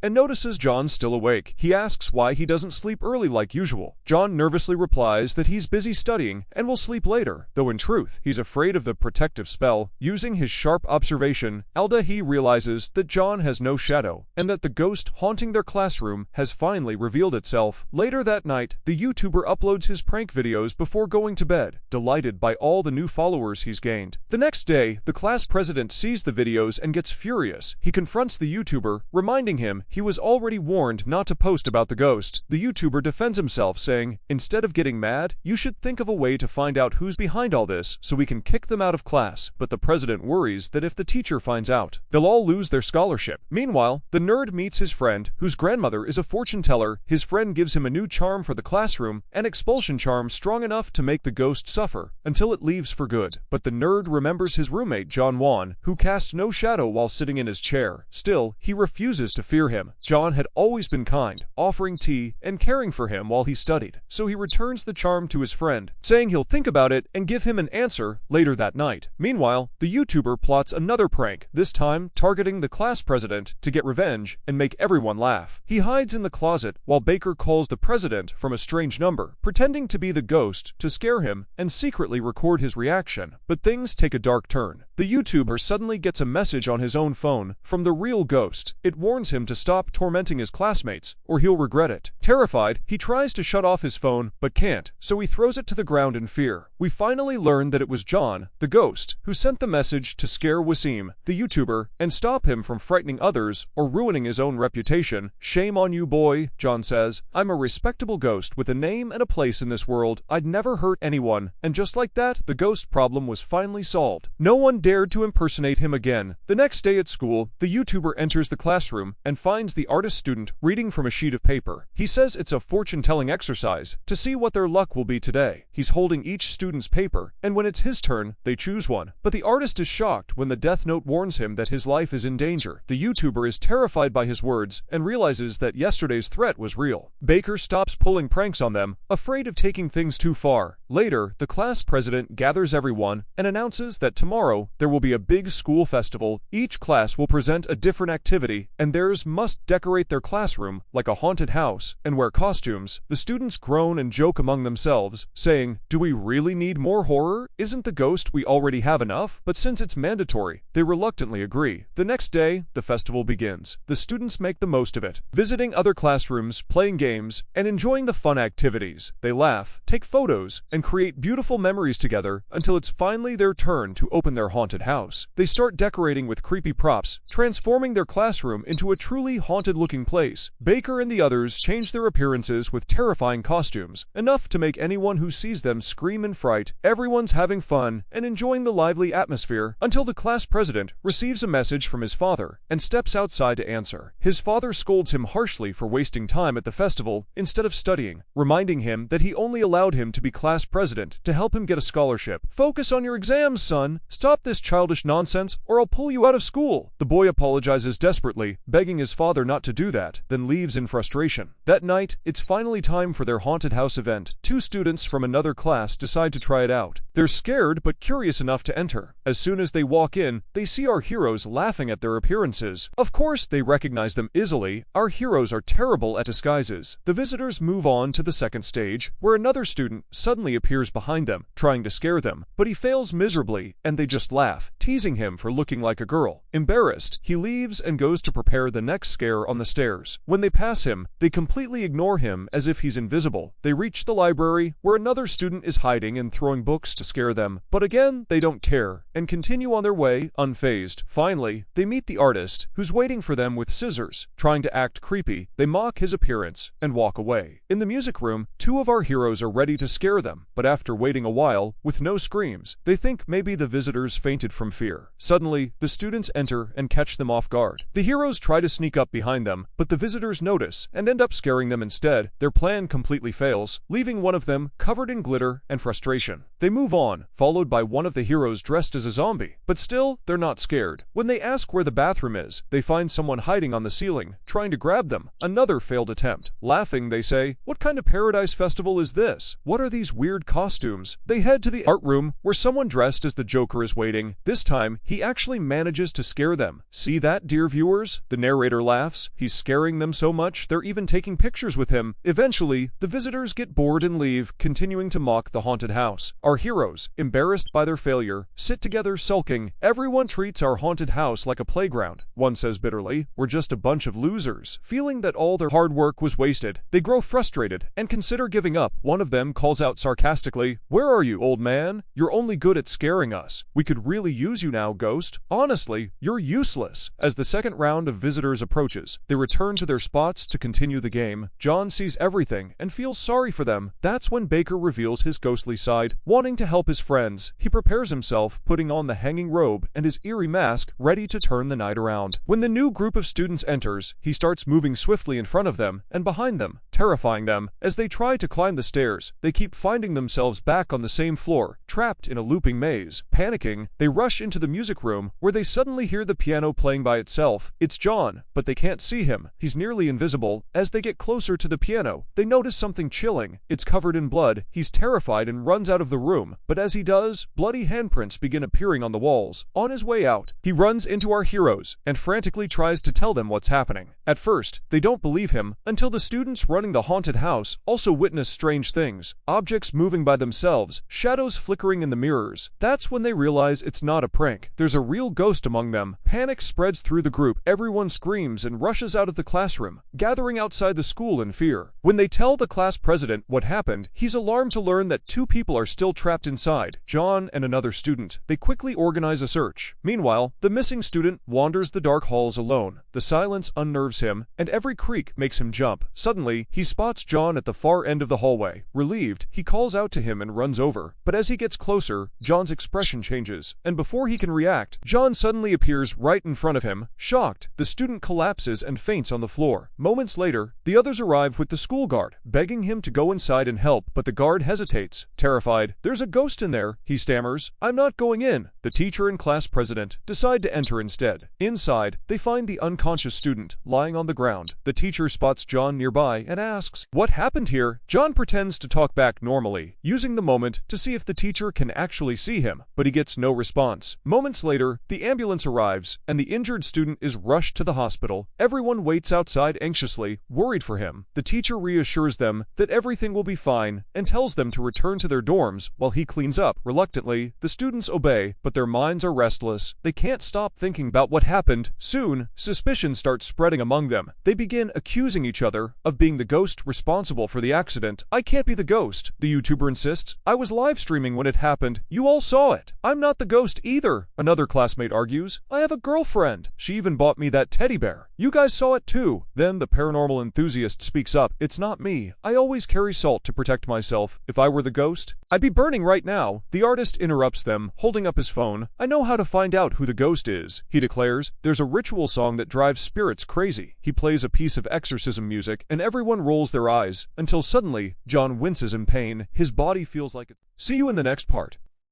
and notices John still awake. He asks why he doesn't sleep early like usual. John nervously replies that he's busy studying and will sleep later, though in truth, he's afraid of the protective spell. Using his sharp observation, Aldahi realizes that John has no shadow, and that the ghost haunting their classroom has finally revealed itself. Later that night, the YouTuber uploads his prank videos before going to bed, delighted by all the new followers he's gained. The next day, the class president sees the videos and gets furious. He confronts the YouTuber, reminding him he was already warned not to post about the ghost. The YouTuber defends himself, saying, "Instead of getting mad, you should think of a way to find out who's behind all this so we can kick them out of class." But the president worries that if the teacher finds out, they'll all lose their scholarship. Meanwhile, the nerd meets his friend, whose grandmother is a fortune teller. His friend gives him a new charm for the classroom, an expulsion charm strong enough to make the ghost suffer until it leaves for good. But the nerd remembers his roommate John Wan, who cast no shadow while sitting in his chair. Still, he refuses to fear him. John had always been kind, offering tea and caring for him while he studied, so he returns the charm to his friend, saying he'll think about it and give him an answer later that night. Meanwhile, the YouTuber plots another prank, this time targeting the class president to get revenge and make everyone laugh. He hides in the closet while Baker calls the president from a strange number, pretending to be the ghost to scare him and secretly record his reaction. But things take a dark turn. The YouTuber suddenly gets a message on his own phone from the real ghost. It warns him to stop tormenting his classmates or he'll regret it. Terrified, he tries to shut off his phone but can't, so he throws it to the ground in fear. We finally learn that it was John, the ghost, who sent the message to scare Wasim, the YouTuber, and stop him from frightening others or ruining his own reputation. "Shame on you, boy," John says. "I'm a respectable ghost with a name and a place in this world. I'd never hurt anyone." And just like that, the ghost problem was finally solved. No one dared to impersonate him again. The next day at school, the YouTuber enters the classroom and finds the artist student reading from a sheet of paper. He says it's a fortune-telling exercise to see what their luck will be today. He's holding each student's paper, and when it's his turn, they choose one. But the artist is shocked when the death note warns him that his life is in danger. The YouTuber is terrified by his words and realizes that yesterday's threat was real. Baker stops pulling pranks on them, afraid of taking things too far. Later, the class president gathers everyone and announces that tomorrow there will be a big school festival. Each class will present a different activity, and theirs must decorate their classroom like a haunted house and wear costumes. The students groan and joke among themselves, saying, "Do we really need more horror? Isn't the ghost we already have enough?" But since it's mandatory, they reluctantly agree. The next day, the festival begins. The students make the most of it, visiting other classrooms, playing games, and enjoying the fun activities. They laugh, take photos, and create beautiful memories together until it's finally their turn to open their haunted house. They start decorating with creepy props, transforming their classroom into a truly haunted-looking place. Baker and the others change their appearances with terrifying costumes, enough to make anyone who sees them scream in fright. Everyone's having fun and enjoying the lively atmosphere until the class president receives a message from his father and steps outside to answer. His father scolds him harshly for wasting time at the festival instead of studying, reminding him that he only allowed him to be class president to help him get a scholarship. "Focus on your exams, son. Stop this childish nonsense or I'll pull you out of school." The boy apologizes desperately, begging his father not to do that, then leaves in frustration. That night, it's finally time for their haunted house event. Two students from another class decide to try it out. They're scared but curious enough to enter. As soon as they walk in, they see our heroes laughing at their appearances. Of course, they recognize them easily. Our heroes are terrible at disguises. The visitors move on to the second stage, where another student suddenly appears behind them, trying to scare them, but he fails miserably, and they just laugh, teasing him for looking like a girl. Embarrassed, he leaves and goes to prepare the next scare on the stairs. When they pass him, they completely ignore him as if he's invisible. They reach the library, where another student is hiding and throwing books to scare them, but again, they don't care, and continue on their way, unfazed. Finally, they meet the artist, who's waiting for them with scissors. Trying to act creepy, they mock his appearance and walk away. In the music room, two of our heroes are ready to scare them, but after waiting a while, with no screams, they think maybe the visitors fainted from fear. Suddenly, the students enter and catch them off guard. The heroes try to sneak up behind them, but the visitors notice and end up scaring them instead. Their plan completely fails, leaving one of them covered in glitter and frustration. They move on, followed by one of the heroes dressed as a zombie, but still, they're not scared. When they ask where the bathroom is, they find someone hiding on the ceiling, trying to grab them. Another failed attempt. Laughing, they say, "What kind of paradise festival is this? What are these weird weird costumes. They head to the art room where someone dressed as the Joker is waiting. This time, he actually manages to scare them. See that, dear viewers? The narrator laughs. He's scaring them so much, they're even taking pictures with him. Eventually, the visitors get bored and leave, continuing to mock the haunted house. Our heroes, embarrassed by their failure, sit together sulking. Everyone treats our haunted house like a playground. One says bitterly, we're just a bunch of losers. Feeling that all their hard work was wasted, they grow frustrated and consider giving up. One of them calls out sarcastically, "Where are you, old man? You're only good at scaring us. We could really use you now, Ghost. Honestly, you're useless." As the second round of visitors approaches, they return to their spots to continue the game. John sees everything and feels sorry for them. That's when Baker reveals his ghostly side. Wanting to help his friends, he prepares himself, putting on the hanging robe and his eerie mask, ready to turn the night around. When the new group of students enters, he starts moving swiftly in front of them and behind them, terrifying them. As they try to climb the stairs, they keep finding themselves back on the same floor, trapped in a looping maze. Panicking, they rush into the music room, where they suddenly hear the piano playing by itself. It's John, but they can't see him. He's nearly invisible. As they get closer to the piano, they notice something chilling. It's covered in blood. He's terrified and runs out of the room, but as he does, bloody handprints begin appearing on the walls. On his way out, he runs into our heroes and frantically tries to tell them what's happening. At first, they don't believe him, until the students running the haunted house also witness strange things. Objects moving by themselves, shadows flickering in the mirrors. That's when they realize it's not a prank. There's a real ghost among them. Panic spreads through the group. Everyone screams and rushes out of the classroom, gathering outside the school in fear. When they tell the class president what happened, he's alarmed to learn that two people are still trapped inside, John and another student. They quickly organize a search. Meanwhile, the missing student wanders the dark halls alone. The silence unnerves him, and every creak makes him jump. Suddenly, he spots John at the far end of the hallway. Relieved, he calls out to him and runs over. But as he gets closer, John's expression changes, and before he can react, John suddenly appears right in front of him. Shocked, the student collapses and faints on the floor. Moments later, the others arrive with the school guard, begging him to go inside and help, but the guard hesitates. Terrified, "There's a ghost in there," he stammers. "I'm not going in." The teacher and class president decide to enter instead. Inside, they find the unconscious student lying on the ground. The teacher spots John nearby and asks, "What happened here?" John pretends to talk back normally, using the moment to see if the teacher can actually see him, but he gets no response. Moments later, the ambulance arrives, and the injured student is rushed to the hospital. Everyone waits outside anxiously, worried for him. The teacher reassures them that everything will be fine and tells them to return to their dorms while he cleans up. Reluctantly, the students obey, but their minds are restless. They can't stop thinking about what happened. Soon, suspicion starts spreading among them. They begin accusing each other of being the ghost responsible for the accident. "I can't be the ghost," the YouTuber insists. "I was live streaming when it happened. You all saw it." "I'm not the ghost either," another classmate argues. "I have a girlfriend. She even bought me that teddy bear. You guys saw it too." Then the paranormal enthusiast speaks up. "It's not me. I always carry salt to protect myself. If I were the ghost, I'd be burning right now." The artist interrupts them, holding up his phone. "I know how to find out who the ghost is," he declares. "There's a ritual song that drives spirits crazy." He plays a piece of exorcism music, and everyone rolls their eyes, until suddenly, John winces in pain. His body feels like it. See you in the next part.